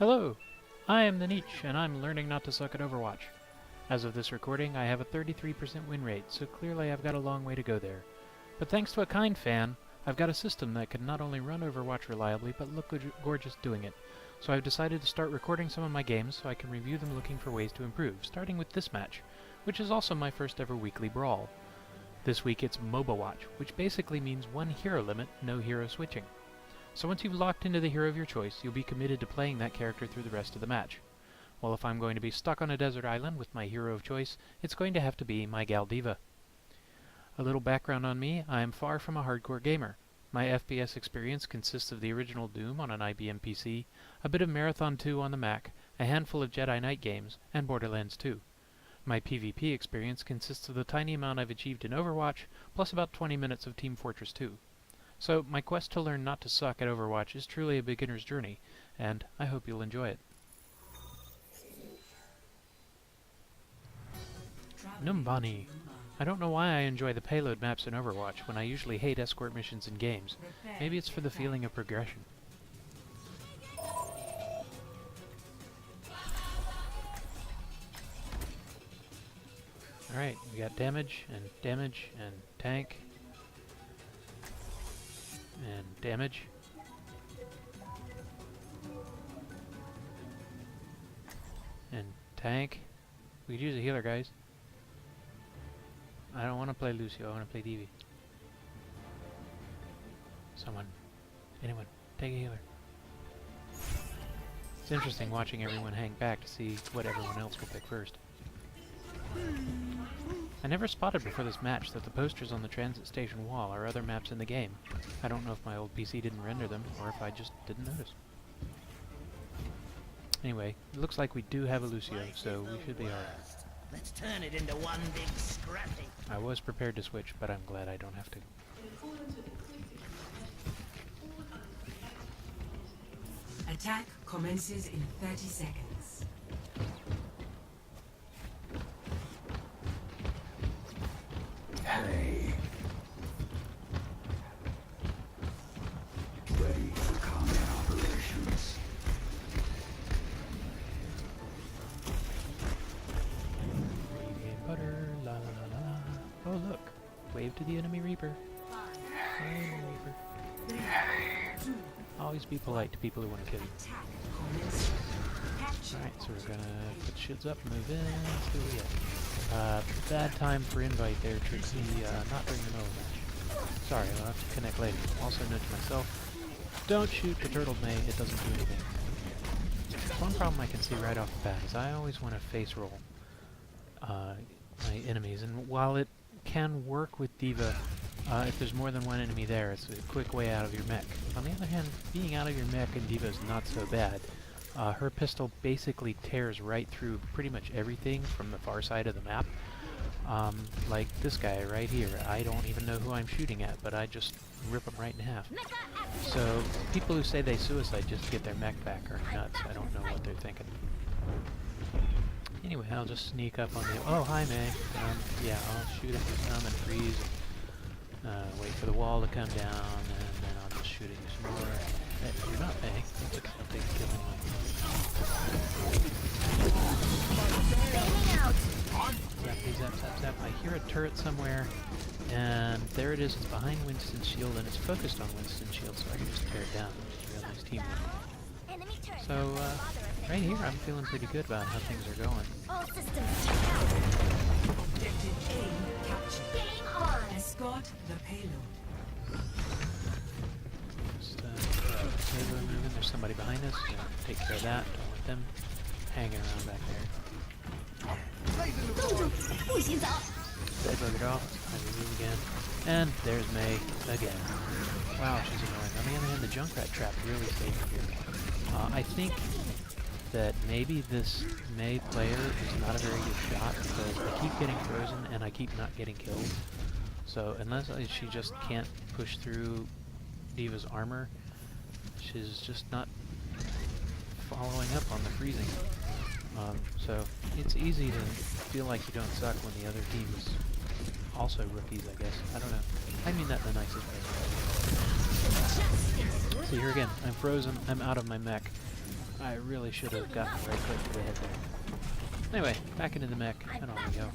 Hello, I am the Gneech, and I'm learning not to suck at Overwatch. As of this recording, I have a 33% win rate, so clearly I've got a long way to go there. But thanks to a kind fan, I've got a system that can not only run Overwatch reliably, but look gorgeous doing it. So I've decided to start recording some of my games so I can review them looking for ways to improve, starting with this match, which is also my first ever weekly brawl. This week it's MOBAwatch, which basically means one hero limit, no hero switching. So once you've locked into the hero of your choice, you'll be committed to playing that character through the rest of the match. Well, if I'm going to be stuck on a desert island with my hero of choice, it's going to have to be my gal D.Va. A little background on me: I am far from a hardcore gamer. My FPS experience consists of the original Doom on an IBM PC, a bit of Marathon 2 on the Mac, a handful of Jedi Knight games, and Borderlands 2. My PvP experience consists of the tiny amount I've achieved in Overwatch, plus about 20 minutes of Team Fortress 2. So my quest to learn not to suck at Overwatch is truly a beginner's journey, and I hope you'll enjoy it. Numbani. I don't know why I enjoy the payload maps in Overwatch when I usually hate escort missions in games. Maybe it's for the feeling of progression. Alright, we got damage, and tank. And damage. And tank. We could use a healer, guys. I don't want to play Lucio, I want to play D.Va. Anyone, take a healer. It's interesting watching everyone hang back to see what everyone else will pick first. I never spotted before this match that the posters on the transit station wall are other maps in the game. I don't know if my old PC didn't render them, or if I just didn't notice. Anyway, it looks like we do have a Lucio, so we should be alright. Let's turn it into one big scrappy. I was prepared to switch, but I'm glad I don't have to. Attack commences in 30 seconds. Hey. Ready for combat operations. Butter, la la la la. Oh look, wave to the enemy Reaper. Enemy Reaper. Always be polite to people who want to kill you. Alright, so we're gonna put shields up, move in, let's see what we get. Bad time for invite there, Trixie, not during the middle of the match. Sorry, I'll have to connect later. Also note to myself, don't shoot the turtle May, it doesn't do anything. One problem I can see right off the bat is I always want to face roll my enemies, and while it can work with D.Va, if there's more than one enemy there, it's a quick way out of your mech. On the other hand, being out of your mech in D.Va is not so bad. Her pistol basically tears right through pretty much everything from the far side of the map. Like this guy right here. I don't even know who I'm shooting at, but I just rip him right in half. So people who say they suicide just to get their mech back are nuts. I don't know what they're thinking. Anyway, I'll just sneak up on the... Oh, hi, May. Yeah, I'll shoot at you some and freeze. Wait for the wall to come down, and then I'll just shoot at you some more. Hey, you're not May. That's a big killing one. Zap, zap, zap. I hear a turret somewhere, and there it is. It's behind Winston's shield, and it's focused on Winston's shield, so I can just tear it down. It's a real nice teamwork. So, right here, I'm feeling pretty good about how things are going. All systems Objective A captured. game on. Escort the payload. Just, payload moving. There's somebody behind us. Take care of that. Don't want them hanging around back there. 不许走。 Dead buggered off. I move again. And there's May again. Wow, she's annoying. On the other hand, the Junkrat trap really saved me here. I think that maybe this May player is not a very good shot because I keep getting frozen and I keep not getting killed. So unless she just can't push through D.Va's armor, she's just not following up on the freezing. So it's easy to feel like you don't suck when the other team is also rookies, I guess. I don't know. I mean that in the nicest way. So here again, I'm frozen, I'm out of my mech. I really should have gotten right click to the head there. Anyway, back into the mech, and on we go.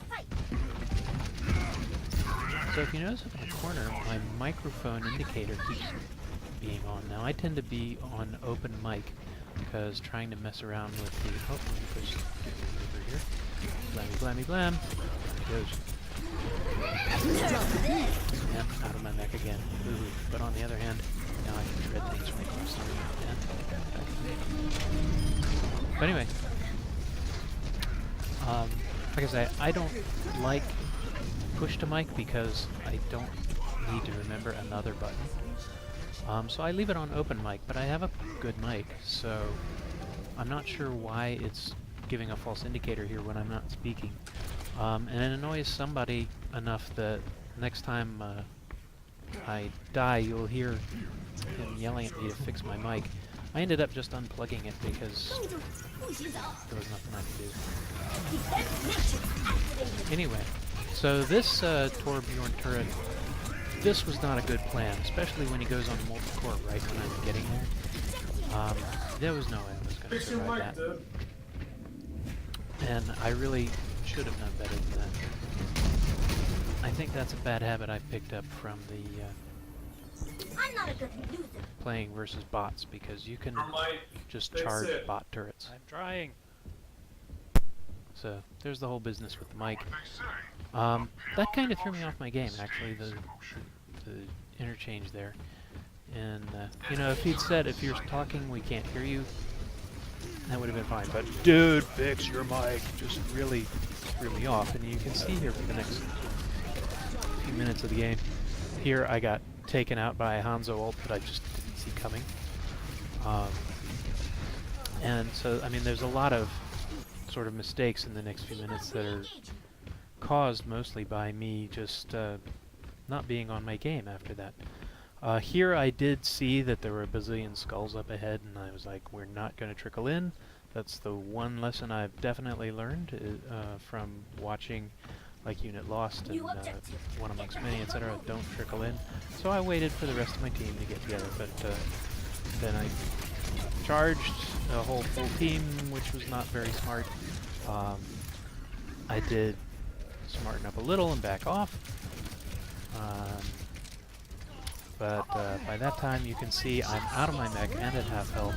So if you notice up in the corner, my microphone indicator keeps being on. Now I tend to be on open mic, because trying to mess around with the... Oh, let me push over here. Blammy, blammy, blam. There it goes. Yep, out of my mech again. Ooh. But on the other hand, now I can shred things right across the room. But anyway, like I say, I don't like push to mic because I don't need to remember another button. So I leave it on open mic, but I have a good mic, so I'm not sure why it's giving a false indicator here when I'm not speaking. And it annoys somebody enough that next time I die, you'll hear him yelling at me to fix my mic. I ended up just unplugging it because there was nothing I could do. Anyway, so this Torbjorn turret, this was not a good plan, especially when he goes on multi-core right when I'm getting there. There was no way I was going to survive that. And I really should have done better than that. I think that's a bad habit I picked up from the I'm not a good loser. playing versus bots, because you can just charge bot turrets. I'm trying. So there's the whole business with the mic. That kind of threw me off my game, actually, the interchange there. And you know, if he'd said, if you're talking we can't hear you, that would have been fine. But dude, fix your mic, just really threw me off. And you can see here for the next few minutes of the game, here I got taken out by a Hanzo ult that I just didn't see coming. And so, I mean, there's a lot of sort of mistakes in the next few minutes that are caused mostly by me just not being on my game after that. Here I did see that there were a bazillion skulls up ahead, and I was like, we're not going to trickle in. That's the one lesson I've definitely learned from watching like Unit Lost and OneAmongstMany, etc. Don't trickle in. So I waited for the rest of my team to get together, but then I charged a whole full team, which was not very smart. I did smarten up a little and back off. But by that time you can see I'm out of my mech and at half health.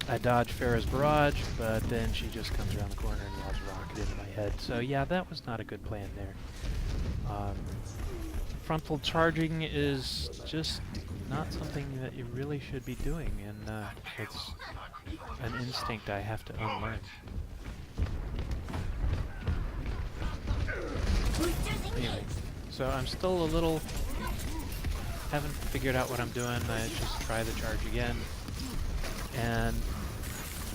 I dodged Farah's barrage, but then she just comes around the corner and yells rocket into my head. So yeah, that was not a good plan there. Frontal charging is just not something that you really should be doing, and it's an instinct I have to unlearn. Anyway, so I'm still a little... haven't figured out what I'm doing. I just try the charge again, and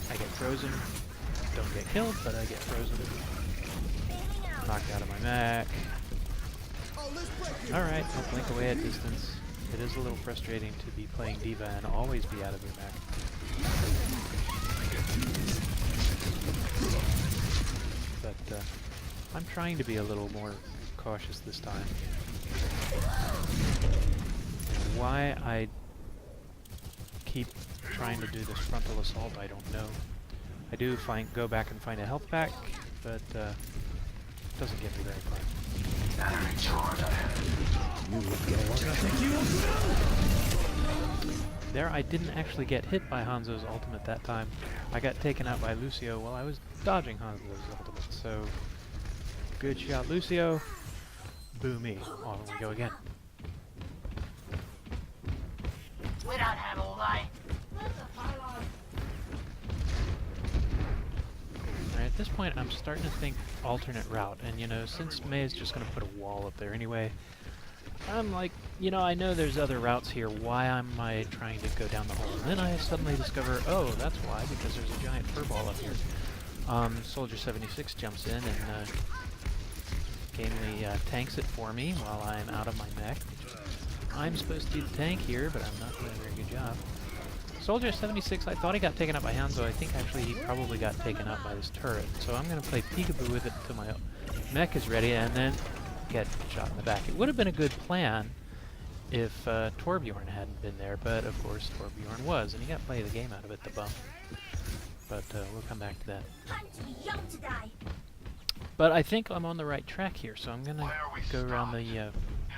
I get frozen. Don't get killed, but I get frozen. Knocked out of my mech. Alright, I'll blink away at distance. It is a little frustrating to be playing D.Va and always be out of your mech. But I'm trying to be a little more cautious this time. And why I keep trying to do this frontal assault, I don't know. I do go back and find a health pack, but it doesn't get me very far. There, I didn't actually get hit by Hanzo's ultimate that time. I got taken out by Lucio while I was dodging Hanzo's ultimate, so good shot, Lucio. Boo me. On we go again. We don't have all night. Alright, at this point I'm starting to think alternate route, and you know, since Mei is just going to put a wall up there anyway, I'm like, you know, I know there's other routes here, why am I trying to go down the hole? And then I suddenly discover, oh, that's why, because there's a giant furball up here. Soldier 76 jumps in and gamely tanks it for me while I'm out of my mech. I'm supposed to be the tank here, but I'm not doing a very good job. Soldier 76, I thought he got taken out by Hanzo. I think actually he probably got taken out by this turret. So I'm going to play peekaboo with it until my mech is ready and then get shot in the back. It would have been a good plan if Torbjorn hadn't been there, but of course Torbjorn was, and he got play the game out of it, the bum. But we'll come back to that. I'm too young to die. But I think I'm on the right track here, so I'm going to go around the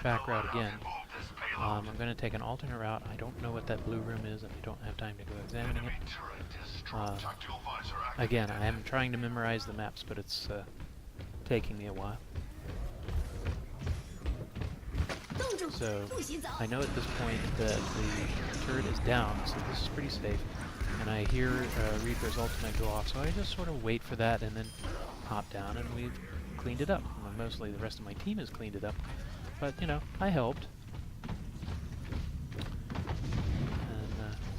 back route again. I'm going to take an alternate route. I don't know what that blue room is, and I don't have time to go examining it. Again, I am trying to memorize the maps, but it's taking me a while. So, I know at this point that the turret is down, so this is pretty safe. And I hear Reaper's ultimate go off, so I just sort of wait for that and then hop down, and we've cleaned it up. Well, mostly the rest of my team has cleaned it up, but, you know, I helped. And,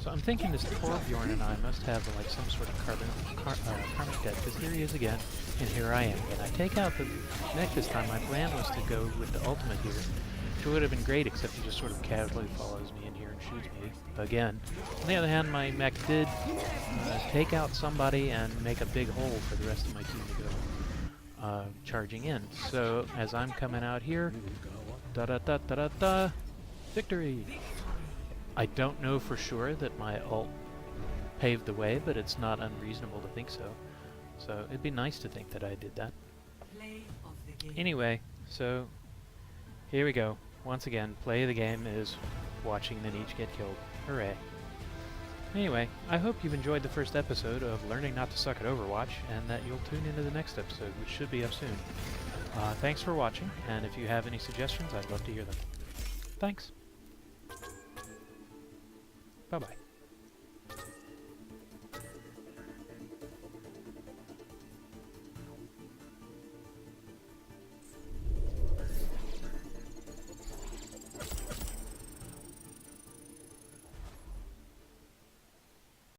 so I'm thinking this Torbjorn and I must have, like, some sort of karmic debt, because here he is again, and here I am. And I take out the mech this time. My plan was to go with the ultimate here, which would have been great, except he just sort of casually follows me in here and shoots me again. On the other hand, my mech did take out somebody and make a big hole for the rest of my team to go charging in. So, as I'm coming out here, da-da-da-da-da-da, victory! I don't know for sure that my ult paved the way, but it's not unreasonable to think so. So, it'd be nice to think that I did that. Play of the game. Anyway, so here we go. Once again, play of the game is watching the Gneech get killed. Hooray. Anyway, I hope you've enjoyed the first episode of Learning Not to Suck at Overwatch, and that you'll tune into the next episode, which should be up soon. Thanks for watching, and if you have any suggestions, I'd love to hear them. Thanks. Bye-bye.